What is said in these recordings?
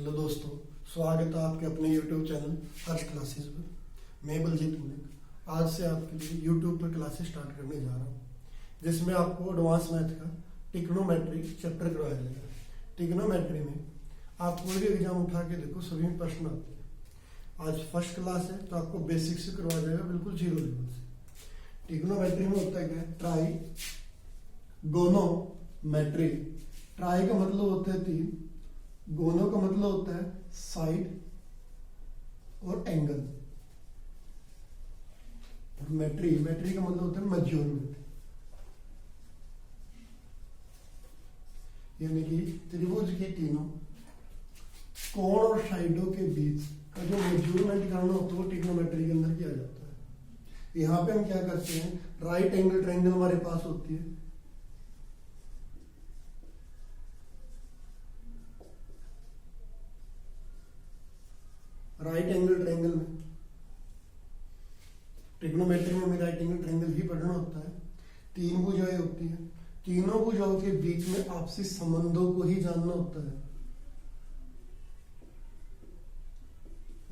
Hello दोस्तों, स्वागत है आपके अपने YouTube चैनल हर्ष क्लासेस में। मैं बलजीत मलिक आज से आपके लिए YouTube पर क्लासेस स्टार्ट करने जा रहा हूँ, जिसमें आपको एडवांस मैथ का ट्रिग्नोमेट्री चैप्टर करवाया जाएगा। ट्रिग्नोमेट्री में आप कोई भी एग्जाम उठा के देखो, सभी में प्रश्न आते हैं। आज फर्स्ट क्लास है तो आपको बेसिक से करवाया जाएगा, बिल्कुल जीरो लेवल से। ट्रिग्नोमेट्री में होता है क्या? ट्राइगोनोमेट्री। ट्राई का मतलब होता है तीन, गोनो का मतलब होता है साइड और एंगल, और मेट्री का मतलब होता है मेजरमेंट, यानी कि त्रिभुज के तीनों कोण और साइडों के बीच का जो मेजरमेंट करना होता है वो ट्रिग्नोमेट्री के अंदर किया जाता है। यहाँ पे हम क्या करते हैं, राइट एंगल ट्रायंगल हमारे पास होती है, राइट एंगल ट्रायंगल में ट्रिग्नोमेट्री में हमें राइट एंगल ट्रायंगल ही पढ़ना होता है। तीन भुजाएं होती हैं, तीनों भुजाओं के बीच में आपसी संबंधों को ही जानना होता है,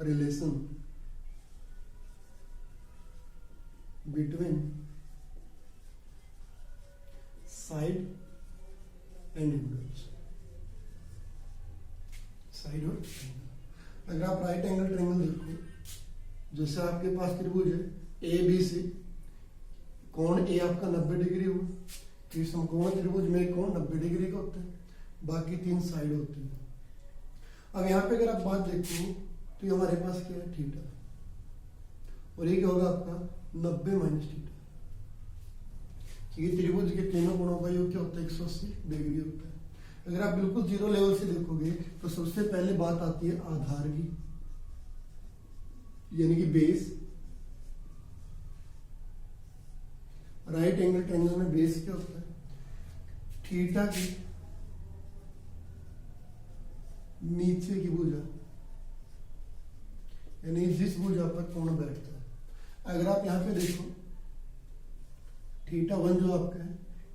relation between side and angles, side और एंगल। अगर आप राइट एंगल ट्रायंगल देखो, जैसे आपके पास त्रिभुज है ए बी सी, कोण ए आपका 90 डिग्री हुआ, तो समकोण त्रिभुज में कोण 90 डिग्री का होता है, बाकी तीन साइड होती है। अब यहाँ पे अगर आप बात देखो तो ये हमारे पास क्या है, थीटा, और ये क्या होगा आपका 90 माइनस थीटा, क्योंकि त्रिभुज के तीनों कोणों का योग क्या होता है 180 डिग्री होता है। अगर आप बिल्कुल जीरो लेवल से देखोगे तो सबसे पहले बात आती है आधार की, यानी कि बेस। राइट एंगल ट्रायंगल में बेस क्या होता है, थीटा की नीचे की भुजा, यानी जिस भुजा पर कोण बैठता है। अगर आप यहां पे देखो थीटा 1 जो आपका है,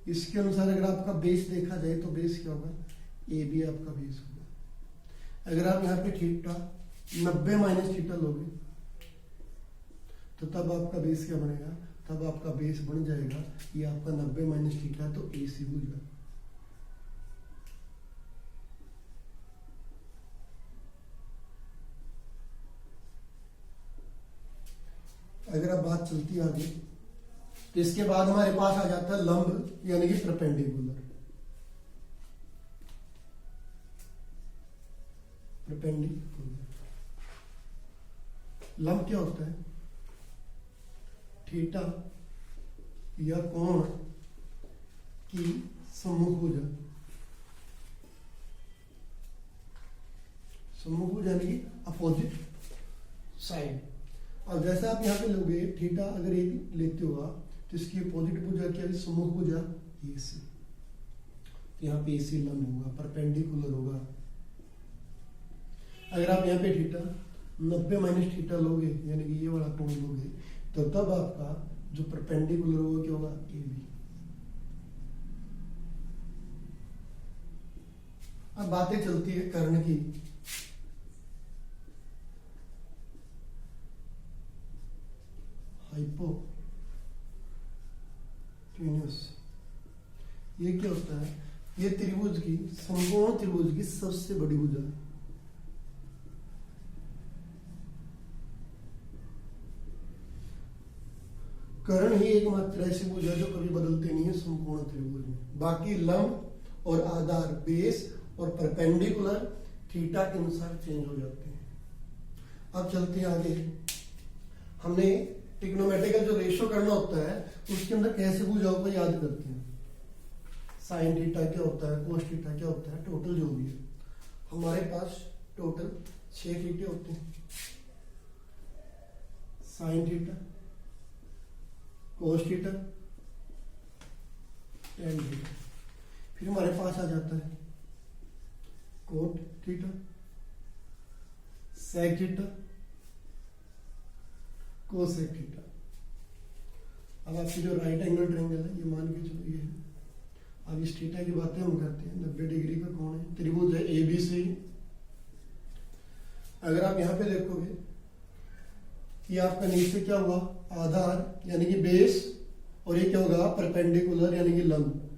इसके अनुसार अगर आपका बेस देखा जाए तो बेस क्या होगा, ए बी आपका बेस होगा। अगर आप यहाँ पे थीटा 90 माइनस थीटा लोगे तो तब आपका बेस क्या बनेगा, तब आपका बेस बन जाएगा, ये आपका 90 माइनस थीटा है तो ए सी भुजा। अगर आप बात चलती है आगे तो इसके बाद हमारे पास आ जाता है लंब, यानी कि परपेंडिकुलर। लंब क्या होता है, थीटा या कोण की सम्मुख भुजा, यानी कि अपोजिट साइड। और जैसे आप यहाँ पे लोगे थीटा अगर एक लेते हो आप, तो इसकी अपोजिट भुजा क्या है, सम्मुख भुजा ए सी, तो यहाँ पे ए सी लंब होगा, परपेंडिकुलर होगा। अगर आप यहाँ पे थीटा 90 माइनस थीटा लोगे, यानी कि ये वाला कोण लोगे, तो तब आपका जो परपेंडिकुलर होगा क्या होगा, ए बी। अब बातें चलती है कर्ण की। हाइपोटेन्यूस, ये क्या होता है, ये त्रिभुज की, समकोण त्रिभुज की सबसे बड़ी भुजा है। कर्ण ही एकमात्र ऐसी भुजा जो कभी बदलते नहीं है समकोण त्रिभुज में। बाकी लंब और आधार, बेस और परपेंडिकुलर थीटा के अनुसार चेंज हो जाते हैं। अब चलते हैं आगे। हमने ट्रिग्नोमेट्रिकल जो रेशियो करना होता है उसके अंदर कैसे भुजाओं को याद करते हैं, साइन थीटा क्या होता है, कोस थीटा क्या होता है, टोटल जो भी है हमारे पास टोटल 6 थीटे होते हैं। Sine theta, cos theta, tan theta, फिर हमारे पास आ जाता है cot theta, sec theta, cosec theta. अब आपकी जो राइट एंगल ट्रायंगल है, ये मान के चलो ये है। अब इस थीटा की बातें हम करते हैं। 90 डिग्री का कोण है, त्रिभुज है ए बी सी, अगर आप यहाँ पे देखोगे कि आपका नीचे क्या हुआ, आधार यानी कि बेस, और ये क्या होगा परपेंडिकुलर यानी कि लंब,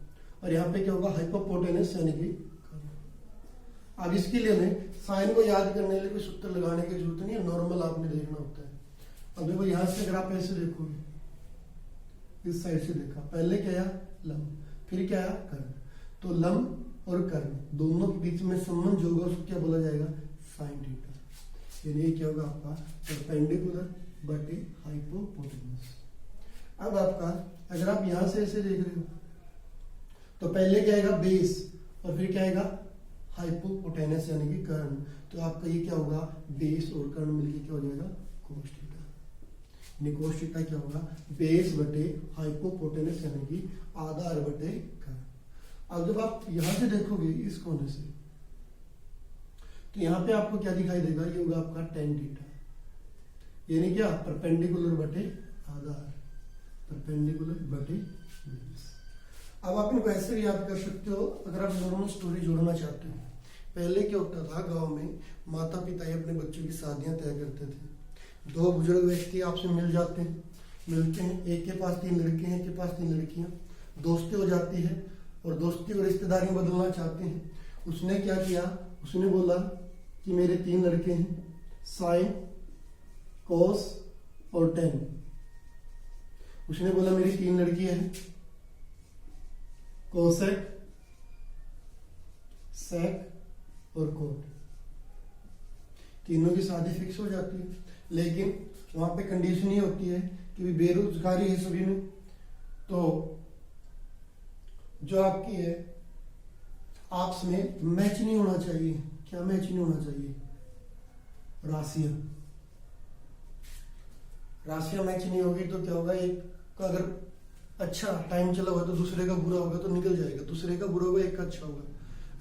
और यहाँ पे क्या होगा हाइपोपोटेनस यानी कि कर्व। अब इसके लिए हमें साइन को याद करने के लिए कोई सूत्र लगाने की जरूरत नहीं है, नॉर्मल आपने देखना होता है। अब देखो यहाँ से अगर आप ऐसे देखोगे, इस साइड से देखा, पहले क्या आया लंब, फिर क्या आया कर्व, तो लंब और कर्व दोनों के बीच में संबंध जो होगा उसको क्या बोला जाएगा साइन थीटा, यानी ये क्या होगा आपका परपेंडिकुलर बटे हाइपोपोटेनस। अब आपका अगर आप यहां से ऐसे देख रहे हो तो पहले क्या आएगा बेस और फिर क्या आएगा हाइपोपोटेनस यानी कि कर्ण, तो आपका ये क्या होगा बेस और कर्ण मिलके क्या हो जाएगा कोस थीटा, यानी कोस थीटा क्या होगा बेस बटे हाइपोपोटेनस यानी कि आधार बटे कर्ण। अब जब आप यहां से देखोगे इस कोने से तो यहाँ पे आपको क्या दिखाई देगा, ये होगा आपका टेन थीटा, यानी क्या परपेंडिकुलर बटे आधार, परपेंडिकुलर बटे बेस। अब आप इनको ऐसे भी याद कर सकते हो अगर आप नॉर्मल स्टोरी जोड़ना चाहते हो। पहले क्या होता था गांव में, माता पिता ही अपने बच्चों की शादियां तय करते थे। दो बुजुर्ग व्यक्ति आपसे मिल जाते हैं, मिलते हैं, एक के पास 3 लड़के हैं, एक के पास 3 लड़कियां, दोस्ती हो जाती है और दोस्ती को रिश्तेदारी में बदलना चाहते हैं। उसने क्या किया, उसने बोला कि मेरे 3 लड़के हैं, साइन कोस और टेन। उसने बोला मेरी 3 लड़कियां हैं, कोसेक सेक और कोट, तीनों की शादी फिक्स हो जाती है। लेकिन वहां पे कंडीशन ये होती है कि बेरोजगारी है सभी में, तो जो आपकी है आपस में मैच नहीं होना चाहिए। क्या मैच नहीं होना चाहिए, राशियां, राशियां मैच नहीं होगी तो क्या होगा, एक का अगर अच्छा टाइम चला हुआ तो दूसरे का बुरा होगा तो निकल जाएगा, दूसरे का बुरा होगा एक का अच्छा होगा।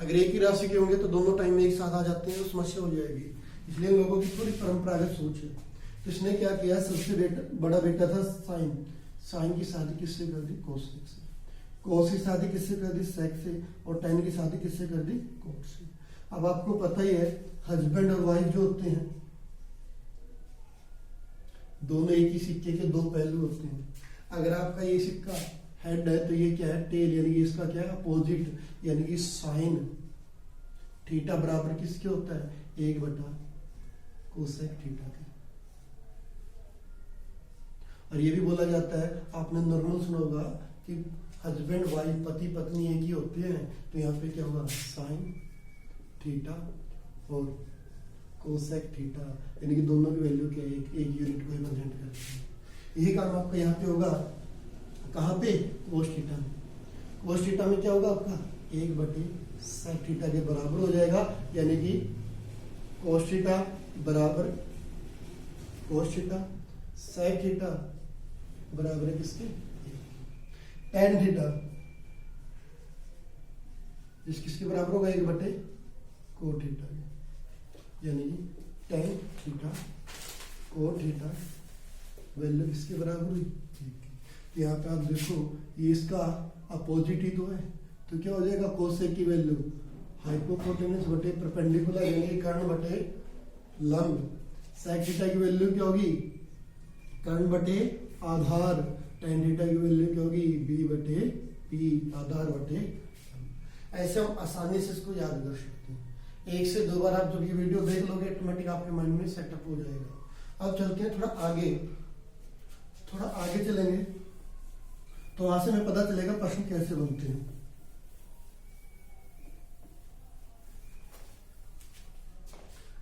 अगर एक ही राशि के होंगे तो दोनों टाइम में एक साथ आ जाते हैं तो समस्या हो जाएगी। इसलिए लोगों की थोड़ी परंपरागत सोच है। तो इसने क्या किया, सबसे बड़ा बेटा था साइन, साइन की शादी किससे कर दी कोसेक से, कोस की शादी किससे कर दी सेक से, और टेन की शादी किससे कर दी कोट से। अब आपको पता ही है हस्बैंड और वाइफ जो होते हैं दोनों एक ही सिक्के के 2 पहलू होते हैं। अगर आपका ये सिक्का हेड है तो ये क्या है टेल, यानी कि इसका क्या है अपोजिट, यानी कि साइन थीटा बराबर किसके होता है 1 बटा कोसेक थीटा के। और ये भी बोला जाता है, आपने नॉर्मल सुना होगा कि हस्बैंड वाइफ पति पत्नी एक ही होते हैं, तो यहाँ पे क्या होगा साइन थीटा और कोसेक थीटा, यानी कि दोनों की वैल्यू क्या है एक यूनिट को रिप्रेजेंट करते हैं। यही काम आपका यहाँ पे होगा, कहाँ पे कोस थीटा में। कोस थीटा में क्या होगा आपका 1 बटे सेक थीटा के बराबर हो जाएगा, यानी कि कोस थीटा बराबर कोस थीटा, सेक थीटा बराबर है किसके टेन थीटा, इस किसके बराबर होगा 1 बटे कोट थीटा, यानी कि tan theta cot theta value किसके बराबर हुई 1। यहाँ पे आप देखो ये इसका अपोजिट ही तो है, तो क्या हो जाएगा कोसेक की वैल्यू हाइपोपोटेनस बटे परपेंडिकुलर यानी कि कर्ण बटे लंब, सेक थीटा की वैल्यू क्या होगी कर्ण बटे आधार, टेन थीटा की वैल्यू क्या होगी बी बटे पी आधार बटे। ऐसे हम आसानी से इसको याद कर सकते हैं। 1 से 2 बार आप जब ये वीडियो देख लोगे ऑटोमेटिक आपके माइंड में सेटअप हो जाएगा। अब चलते हैं थोड़ा आगे चलेंगे तो वहां से हमें पता चलेगा प्रश्न कैसे बनते हैं।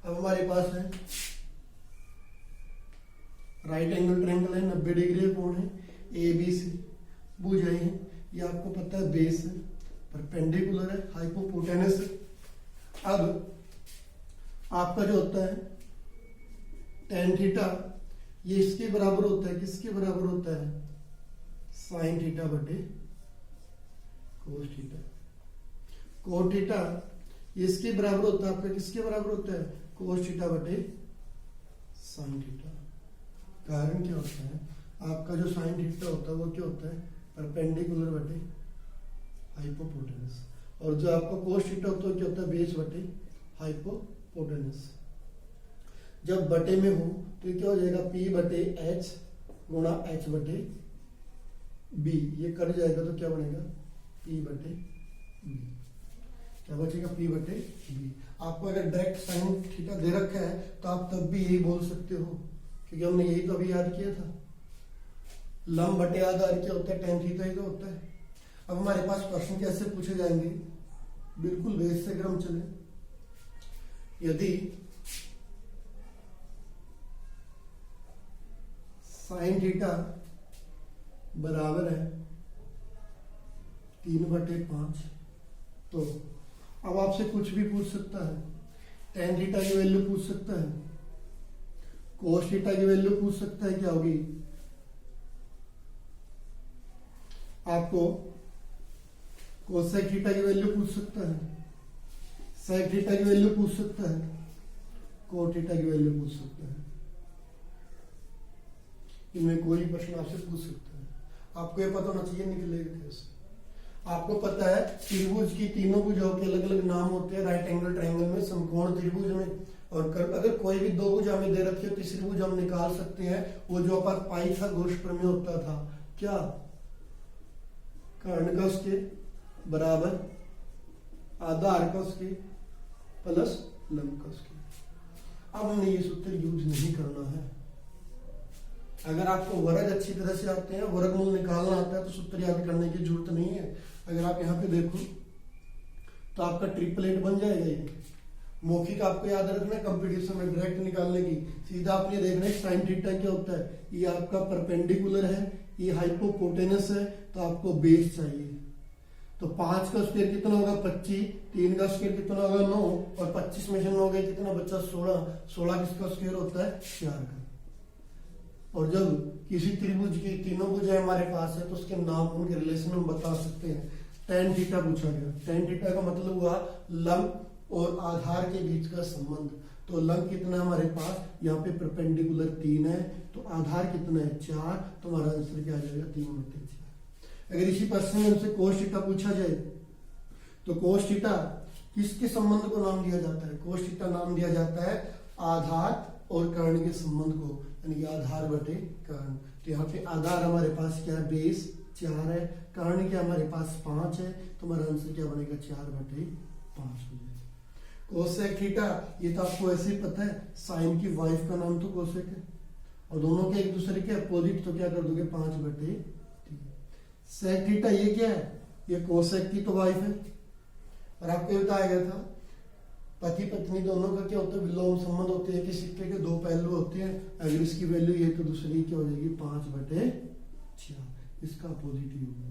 अब हमारे पास है राइट एंगल ट्रायंगल है, 90 डिग्री कोण है, ए बी सी बुझाई है, ये आपको पता है बेस है, परपेंडिकुलर है, हाइपोपोटेनस है। अब आपका जो होता है टेन थीटा ये इसके बराबर होता है, किसके बराबर होता है साइन थीटा बटे कोस थीटा। कोट थीटा ये इसके बराबर होता है आपका, किसके बराबर होता है कोस थीटा बटे साइन थीटा। कारण क्या होता है आपका जो साइन थीटा होता है वो क्या होता है परपेंडिकुलर बटे हाइपोपोटेनस, और जो आपका कोस थीटा होता है क्या होता है बेस बटे हाइपोपोटेनस। जब बटे में हो तो ये क्या हो जाएगा, P बटे H गुणा H बटे B, ये कट जाएगा तो क्या बनेगा, P बटे B, क्या बचेगा, P बटे B। आपको अगर डायरेक्ट साइन थीटा दे रखा है तो आप तब भी यही बोल सकते हो, क्योंकि हमने यही तो अभी याद किया था, लंब बटे आधार क्या होता है, tan थीटा ही तो होता है। अब हमारे पास प्रश्न कैसे पूछे जाएंगे, बिल्कुल बेस से अगर हम चले, यदि साइन थीटा बराबर है 3/5, तो अब आपसे कुछ भी पूछ सकता है, tan थीटा की वैल्यू पूछ सकता है, cos थीटा की वैल्यू पूछ सकता है, क्या होगी, आपको कोसेक थीटा की वैल्यू पूछ सकता है, सेक थीटा की वैल्यू पूछ सकता है, कोट थीटा की वैल्यू पूछ सकता है। इनमें कोई प्रश्न आपसे पूछ सकता है, आपको ये पता होना चाहिए निकलेगा कैसे। आपको पता है त्रिभुज की तीनों भुजाओं के अलग अलग नाम होते हैं, राइट एंगल ट्रायंगल में, समकोण त्रिभुज में, और अगर कोई भी दो भुजा हमें दे रखी है, तीसरी भुजा हम निकाल सकते हैं, वो जो अपन पाइथागोरस प्रमेय होता था, क्या, कर्ण का उसके बराबर आधार का उसके प्लस लंब का उसके। अब हमने ये सूत्र यूज नहीं करना है। अगर आपको वर्ग अच्छी तरह से आते हैं, वर्गमूल निकालना आता है, तो सूत्र याद करने की जरूरत नहीं है। अगर आप यहाँ पे देखो तो आपका ट्रिपलेट बन जाएगा। ये मौखिक आपको याद रखना है, कंपटीशन में डायरेक्ट निकालने की, सीधा आपने देखना है साइन थीटा क्या होता है, ये आपका परपेंडिकुलर है, ये हाइपोपोटेनस है, तो आपको बेस चाहिए। तो 5 का स्क्वायर कितना होगा, 25, 3 का स्क्वायर कितना होगा, 9, और 25 में से 9 गए कितना बच्चा, 16, 16 किसका स्क्वायर होता है, 4 का। और जब किसी त्रिभुज की तीनों भुजाएं हमारे पास है तो उसके नाम, उनके रिलेशन हम बता सकते हैं। tan थीटा पूछा गया, tan थीटा का मतलब हुआ लंब और आधार के बीच का संबंध। तो लंब कितना है हमारे पास, यहाँ पे परपेंडिकुलर 3 है, तो आधार कितना है, 4, तो हमारा आंसर क्या आ जाएगा, 3/4। अगर इसी प्रश्न में हमसे cos थीटा पूछा जाए तो cos थीटा किसके संबंध को नाम दिया जाता है, cos थीटा नाम दिया जाता है आधार और कर्ण के संबंध को, यानी कि आधार बटे कर्ण। तो यहाँ पे आधार हमारे पास क्या है, बेस 4 है, कर्ण क्या हमारे पास 5 है, तो हमारा आंसर क्या बनेगा, 4/5 हो जाएगा। कोसेक थीटा, ये तो आपको ऐसे ही पता है, साइन की वाइफ का नाम तो कोसेक है, और दोनों के एक दूसरे के अपोजिट, तो क्या कर दोगे, 5/3। सेक थीटा ये क्या है, ये कोसेक की तो वाइफ है, और आपको ये बताया गया था पति पत्नी दोनों का क्या होता है, विलोम संबंध होते हैं कि सिक्के के 2 पहलू होते हैं। अगर इसकी वैल्यू ये तो दूसरी क्या हो जाएगी, 5/6, इसका अपोजिट ही होगा।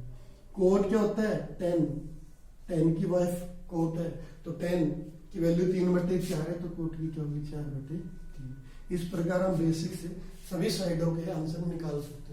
कोट क्या होता है, tan की वाइफ कोट है, तो tan की वैल्यू 3/4 है, तो कोट की क्या होगी, 4/3। इस प्रकार हम बेसिक से सभी साइडों के आंसर निकाल सकते हैं।